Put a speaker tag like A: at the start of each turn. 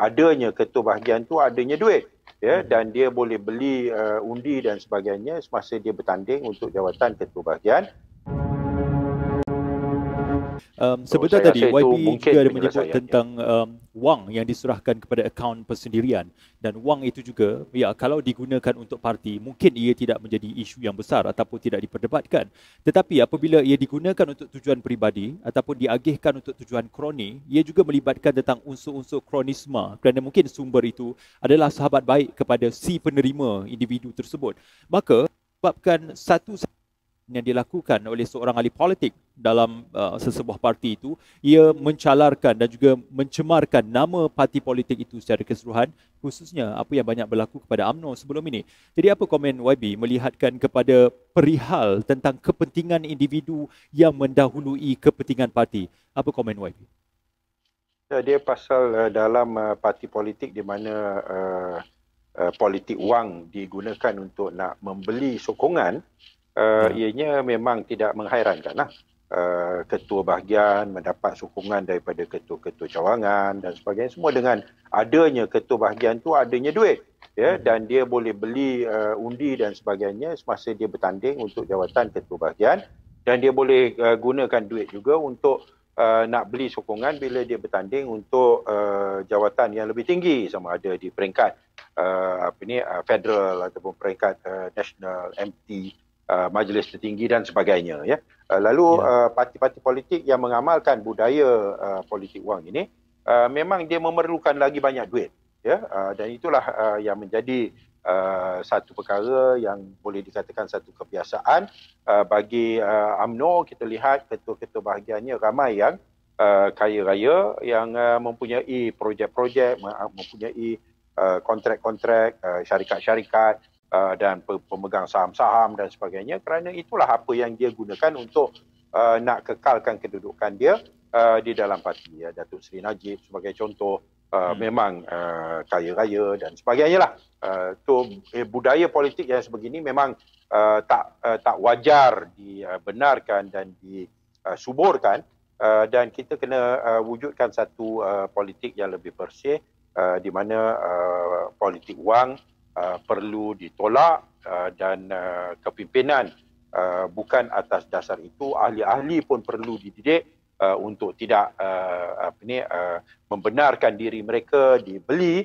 A: adanya ketua bahagian tu adanya duit, ya, dan dia boleh beli undi dan sebagainya semasa dia bertanding untuk jawatan ketua bahagian.
B: Sebentar
A: Saya
B: tadi
A: rasa itu
B: YB
A: mungkin
B: juga ada menyebut
A: penyelesaiannya.
B: tentang wang yang diserahkan kepada akaun persendirian, dan wang itu juga ya kalau digunakan untuk parti mungkin ia tidak menjadi isu yang besar ataupun tidak diperdebatkan, tetapi apabila ia digunakan untuk tujuan peribadi ataupun diagihkan untuk tujuan kroni, ia juga melibatkan tentang unsur-unsur kronisme kerana mungkin sumber itu adalah sahabat baik kepada si penerima individu tersebut. Maka sebabkan satu yang dilakukan oleh seorang ahli politik dalam sesebuah parti itu, ia mencalarkan dan juga mencemarkan nama parti politik itu secara keseluruhan, khususnya apa yang banyak berlaku kepada UMNO sebelum ini. Jadi apa komen YB melihatkan kepada perihal tentang kepentingan individu yang mendahului kepentingan parti? Apa komen YB?
A: Dia pasal dalam parti politik di mana politik wang digunakan untuk nak membeli sokongan, ianya memang tidak menghairankan lah. Ketua bahagian mendapat sokongan daripada ketua-ketua cawangan dan sebagainya, semua dengan adanya ketua bahagian tu adanya duit, ya, dan dia boleh beli undi dan sebagainya semasa dia bertanding untuk jawatan ketua bahagian, dan dia boleh gunakan duit juga untuk nak beli sokongan bila dia bertanding untuk jawatan yang lebih tinggi, sama ada di peringkat federal ataupun peringkat national, MT, majlis tertinggi dan sebagainya, ya. Lalu parti-parti politik yang mengamalkan budaya politik wang ini memang dia memerlukan lagi banyak duit, ya, dan itulah yang menjadi satu perkara yang boleh dikatakan satu kebiasaan bagi UMNO. Kita lihat ketua-ketua bahagiannya ramai yang kaya raya, yang mempunyai projek-projek, mempunyai kontrak-kontrak, syarikat-syarikat, dan pemegang saham-saham dan sebagainya, kerana itulah apa yang dia gunakan untuk nak kekalkan kedudukan dia di dalam parti. Ya, Datuk Seri Najib sebagai contoh memang kaya raya dan sebagainya lah. Budaya politik yang sebegini memang tak wajar dibenarkan dan disuburkan, dan kita kena wujudkan satu politik yang lebih bersih, di mana politik wang perlu ditolak, dan kepimpinan bukan atas dasar itu. Ahli-ahli pun perlu dididik untuk tidak membenarkan diri mereka dibeli